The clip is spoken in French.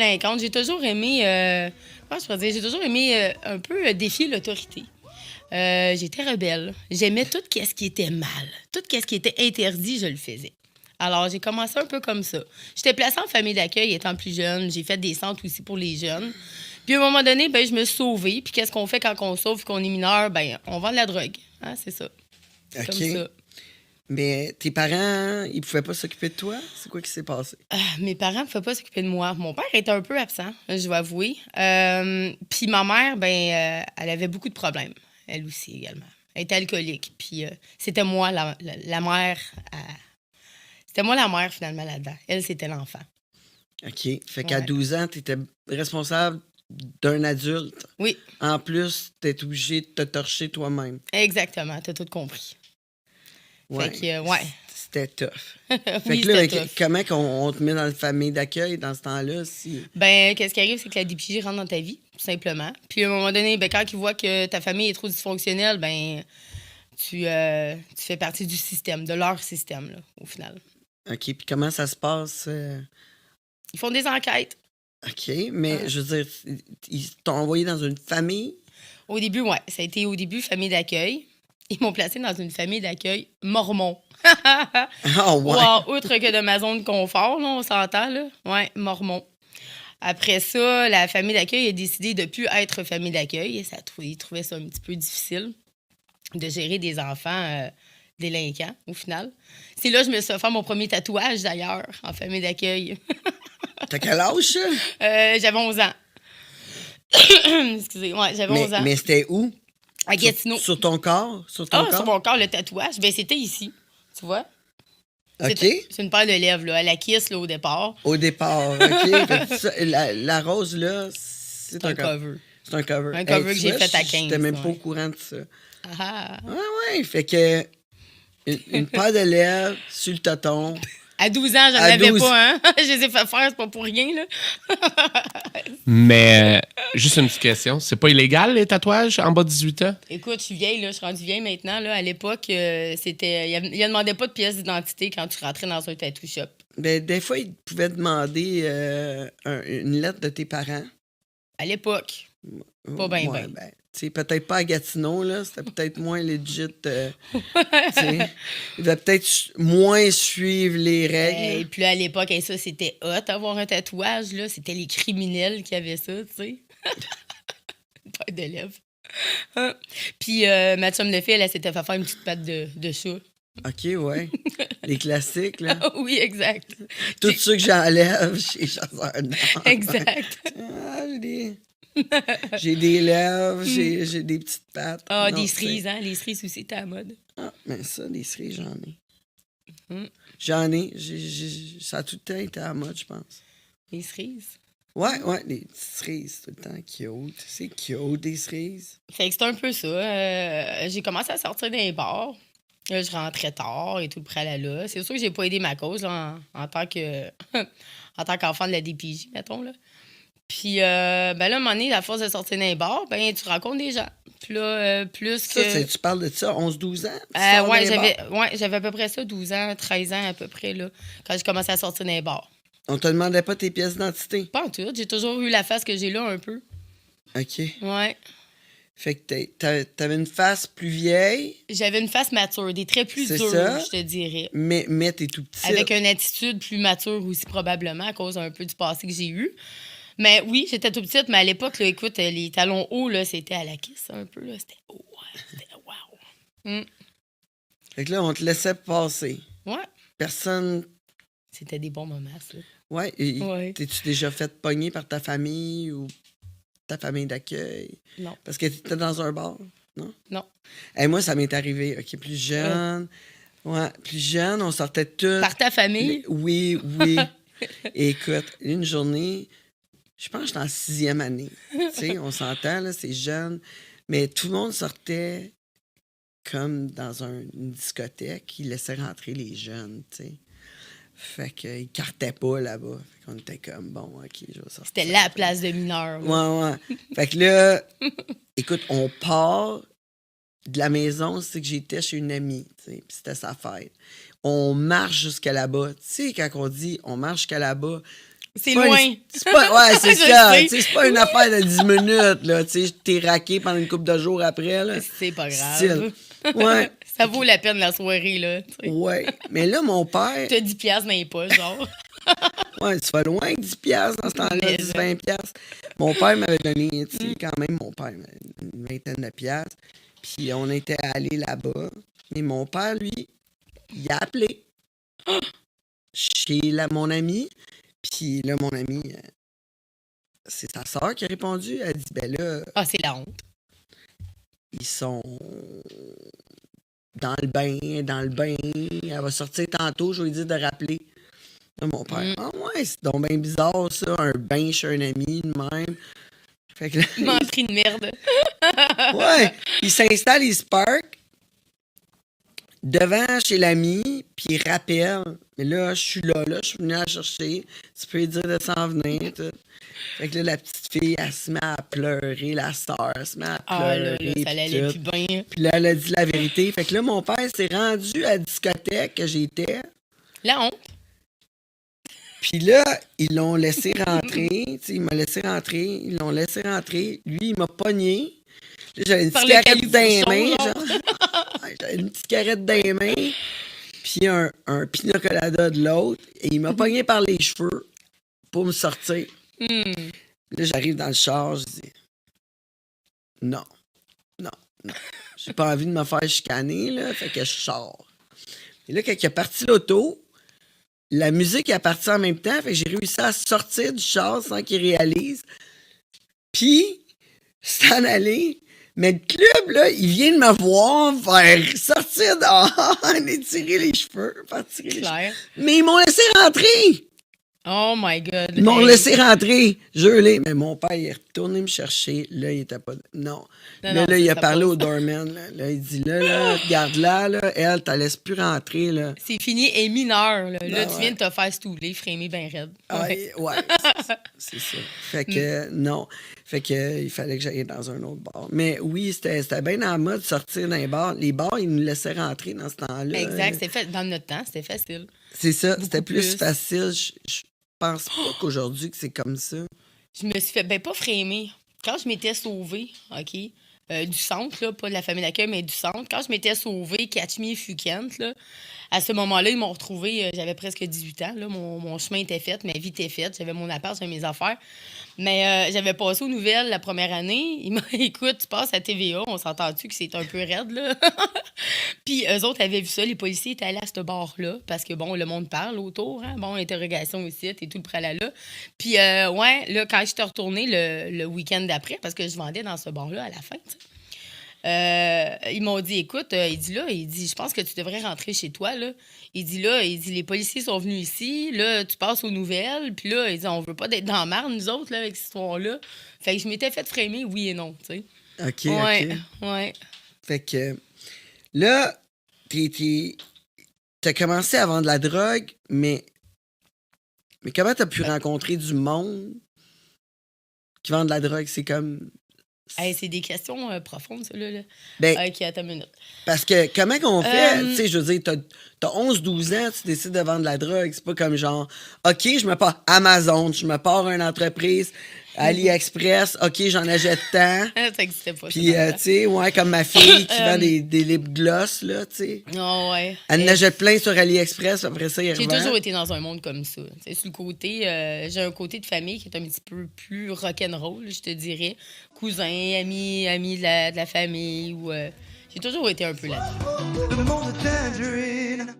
délinquante. J'ai toujours aimé, comment je pourrais dire, j'ai toujours aimé un peu défier l'autorité. J'étais rebelle. J'aimais tout ce qui était mal. Tout ce qui était interdit, je le faisais. Alors, j'ai commencé un peu comme ça. J'étais placée en famille d'accueil étant plus jeune. J'ai fait des centres aussi pour les jeunes. Puis, à un moment donné, ben, je me suis sauvée. Puis, qu'est-ce qu'on fait quand on sauve qu'on est mineur? Ben, on vend de la drogue. Hein, c'est ça. C'est comme ça. Mais tes parents, ils pouvaient pas s'occuper de toi? C'est quoi qui s'est passé? Mes parents ne pouvaient pas s'occuper de moi. Mon père était un peu absent, je dois avouer. Puis ma mère, ben, elle avait beaucoup de problèmes. Elle aussi également. Elle était alcoolique. Puis c'était moi la mère. C'était moi la mère, finalement, là-dedans. Elle, c'était l'enfant. OK. Fait qu'à 12 ans, tu étais responsable d'un adulte. Oui. En plus, tu es obligé de te torcher toi-même. Exactement. Tu as tout compris. Ouais. Fait que, ouais. C'était tough. Oui, fait que là, c'était tough. comment on te met dans la famille d'accueil dans ce temps-là? Si... Ben, qu'est-ce qui arrive, c'est que la DPJ rentre dans ta vie, tout simplement. Puis à un moment donné, ben, quand ils voient que ta famille est trop dysfonctionnelle, ben, tu fais partie du système, de leur système, là, au final. OK. Puis comment ça se passe? Ils font des enquêtes. OK. Mais je veux dire, ils t'ont envoyé dans une famille? Au début, ouais. Ça a été au début famille d'accueil. Ils m'ont placé dans une famille d'accueil mormon. Oh, ouais. Wow, outre que de ma zone de confort, là, on s'entend, là. Ouais, mormon. Après ça, la famille d'accueil a décidé de ne plus être famille d'accueil. Ils trouvaient ça un petit peu difficile de gérer des enfants délinquants, au final. C'est là que je me suis fait mon premier tatouage, d'ailleurs, en famille d'accueil. T'as quel âge, ça? J'avais 11 ans. Excusez, ouais, j'avais 11 ans. Mais c'était où? À Gatineau. Sur ton corps? Sur ton corps? Sur mon corps, le tatouage. Ben, c'était ici. Tu vois? OK. C'est une paire de lèvres, là, à la kiss, là, au départ. Au départ, OK. Fait que ça, la rose, là, c'est un cover. C'est un cover. Un cover que j'ai fait à 15. J'étais même pas au courant de ça. Ah. Ouais. Fait que une paire de lèvres sur le tonton. À 12 ans, j'en avais pas, hein? Je les ai fait faire, c'est pas pour rien, là. Mais, juste une petite question. C'est pas illégal, les tatouages, en bas de 18 ans? Écoute, je suis vieille, là. Je suis rendue vieille maintenant, là. À l'époque, c'était... Il ne demandait pas de pièce d'identité quand tu rentrais dans un tattoo shop. Ben, des fois, ils pouvaient demander une lettre de tes parents. À l'époque. Pas bien, bien. Ben, tu sais, peut-être pas à Gatineau, là. C'était peut-être moins legit. Ils devaient peut-être moins suivre les règles. Et puis là, à l'époque, ça, c'était hot, avoir un tatouage, là. C'était les criminels qui avaient ça, tu sais. Pas de lèvres. Puis ma chum de fille, elle s'était fait faire une petite patte de chat. OK, ouais. Les classiques, là. Oui, exact. Tout ce que j'enlève chez Chasseur Noir. Exact. J'ai des lèvres, j'ai des petites pattes. Ah, des cerises, hein? Les cerises aussi, c'était à la mode. Ah, mais ça, des cerises, j'en ai. J'en ai. Ça a tout le temps été à la mode, je pense. Les cerises? Ouais, des petites cerises tout le temps cute. C'est cute, des cerises. Fait que c'était un peu ça. J'ai commencé à sortir d'un bars. Là, je rentrais tard et tout le pralala. C'est sûr que j'ai pas aidé ma cause là, en tant que en tant qu'enfant de la DPJ, mettons, là. Puis, ben là, à un moment donné, à force de sortir d'un bar, ben tu rencontres des gens. Puis là, plus ça, que... Tu parles de ça, 11-12 ans? J'avais à peu près ça, 12 ans, 13 ans à peu près, là, quand j'ai commencé à sortir d'un bar. On te demandait pas tes pièces d'identité? Pas en tout. J'ai toujours eu la face que j'ai là, un peu. OK. Ouais. Fait que t'avais une face plus vieille. J'avais une face mature, des traits plus durs, je te dirais. Mais t'es tout petit. Avec une attitude plus mature aussi, probablement, à cause un peu du passé que j'ai eu. Mais oui, j'étais tout petite, mais à l'époque, là, écoute, les talons hauts, là, c'était à la kiss un peu. Là. C'était wow. Fait que là, on te laissait passer. Ouais. Personne... C'était des bons moments, ça. Ouais. T'es-tu déjà fait pogner par ta famille ou ta famille d'accueil? Non. Parce que t'étais dans un bar, non? Non. Hey, moi, ça m'est arrivé. OK, plus jeune. Ouais, plus jeune, on sortait tous. Par ta famille? Oui. Écoute, une journée, je pense que j'étais en 6e année. Tu sais, on s'entend, là, c'est jeune. Mais tout le monde sortait comme dans une discothèque. Ils laissaient rentrer les jeunes, tu sais. Fait qu'ils cartaient pas là-bas. Fait qu'on était comme, bon, OK, je vais sortir. C'était la place de mineurs. Ouais. Fait que là, écoute, on part de la maison, c'est que j'étais chez une amie, tu sais, puis c'était sa fête. On marche jusqu'à là-bas. Tu sais, quand on dit on marche jusqu'à là-bas, C'est loin. C'est pas, ouais, c'est Je ça. sais. Tu sais, c'est pas une affaire de 10 minutes, là. Tu sais, t'es raqué pendant une couple de jours après, là. C'est pas grave. Style. Ouais. Ça vaut la peine la soirée, là. tu sais. Ouais. Mais là, mon père. T'as 10 piastres dans les poches, genre. Ouais, tu vas loin avec 10 piastres dans ce temps-là, Mais 10-20 piastres. Mon père m'avait donné, tu sais, quand même, mon père, une vingtaine de piastres. Puis on était allés là-bas. Mais mon père, lui, il a appelé chez mon ami. Puis là, mon ami, c'est sa sœur qui a répondu. Elle dit, ben là, Ah, c'est la honte. ils sont dans le bain. Elle va sortir tantôt, je vais lui dire de rappeler. Là, mon père, ah ouais, c'est donc bien bizarre, ça, un bain chez un ami, de même. Fait que là, Il m'a pris de merde. ouais, il s'installe, il se parque devant chez l'ami, puis il rappelle. Mais là, je suis là, je suis venu la chercher. Tu peux lui dire de s'en venir, tout. Fait que là, la petite fille, elle se met à pleurer, la sœur, elle se met à Ah, là, pleurer. là, ça puis allait tout. plus bien. Puis là, elle a dit la vérité. Fait que là, mon père s'est rendu à la discothèque que j'étais. La honte. Puis là, ils l'ont laissé rentrer. Tu sais, il m'a laissé rentrer. Ils l'ont laissé rentrer. Lui, il m'a pogné. Là, j'avais une Par le cigarette dans les califourchon, mains, genre. Ouais, j'avais une petite cigarette dans les mains. Puis un pina colada de l'autre. Et il m'a pogné par les cheveux pour me sortir. Là, j'arrive dans le char. Je dis non. J'ai pas envie de me faire chicaner, là. Fait que je sors. Et là, quand il est parti l'auto, la musique est partie en même temps, fait que j'ai réussi à sortir du char sans qu'il réalise. Puis, s'en aller. Mais le club, là, il vient de me voir faire sortir dehors, étirer les cheveux, faire tirer les cheveux. Claire. Mais ils m'ont laissé rentrer! Oh my God. Ils m'ont Hey. laissé rentrer, je l'ai. Mais mon père, il est retourné me chercher. Là, il était pas. Non. Non, Là, il a ça parlé passe. au doorman. Là, il dit là, regarde-la, là, elle, t'en laisse plus rentrer, là. C'est fini, et mineur. Là, Ben tu ouais. viens de te faire stouler, frémé ben raide. Ouais. Ouais, c'est ça. Fait que, non. Fait que, il fallait que j'aille dans un autre bar. Mais oui, c'était bien en mode sortir d'un bar. Les bars, ils nous laissaient rentrer dans ce temps-là. Exact, c'était fait. Dans notre temps, c'était facile. C'est ça, c'était plus plus. facile. Je pense pas qu'aujourd'hui que c'est comme ça. Je me suis fait, ben pas frémé. Quand je m'étais sauvée, OK, du centre, là, pas de la famille d'accueil, mais du centre, quand je m'étais sauvée, Catch Me If You Can't, là, à ce moment-là, ils m'ont retrouvée, j'avais presque 18 ans, là, mon chemin était fait, ma vie était faite, j'avais mon appart, j'avais mes affaires. Mais j'avais passé aux nouvelles la première année. Il m'a dit, écoute, tu passes à TVA, on s'entend-tu que c'est un peu raide, là? Puis eux autres avaient vu ça, les policiers étaient allés à ce bar-là, parce que, bon, le monde parle autour, hein? Bon, interrogation aussi, et tout le pralala. Puis, ouais, là, quand j'étais retournée le week-end d'après, parce que je vendais dans ce bar-là à la fin, tu sais, ils m'ont dit, écoute, il dit, je pense que tu devrais rentrer chez toi, là. Il dit, les policiers sont venus ici, là, tu passes aux nouvelles, puis là, il dit, on veut pas d'être dans la marde, nous autres, là, avec cette histoire-là. Fait que je m'étais fait frémer, oui et non, tu sais. OK, Ouais, OK. ouais. Fait que là, t'as commencé à vendre de la drogue, mais comment t'as pu rencontrer du monde qui vend de la drogue? C'est comme... Hey, c'est des questions profondes, ça, là. Ben, OK, attends une minute. parce que comment qu'on fait? Euh, Tu sais, je veux dire, t'as 11-12 ans, tu décides de vendre de la drogue. C'est pas comme genre, OK, je me pars Amazon, je me pars une entreprise, AliExpress, OK, j'en achète tant. Ça n'existait pas. Puis, tu sais, ouais, comme ma fille qui vend des lip gloss, là, tu sais. Oh, ouais. Elle en achète plein sur AliExpress, après ça, il J'ai revend. toujours été dans un monde comme ça. Tu sais, sur le côté, j'ai un côté de famille qui est un petit peu plus rock'n'roll, je te dirais. Cousins, amis de la famille. Ou, j'ai toujours été un peu là-dedans. Le monde est tangerine.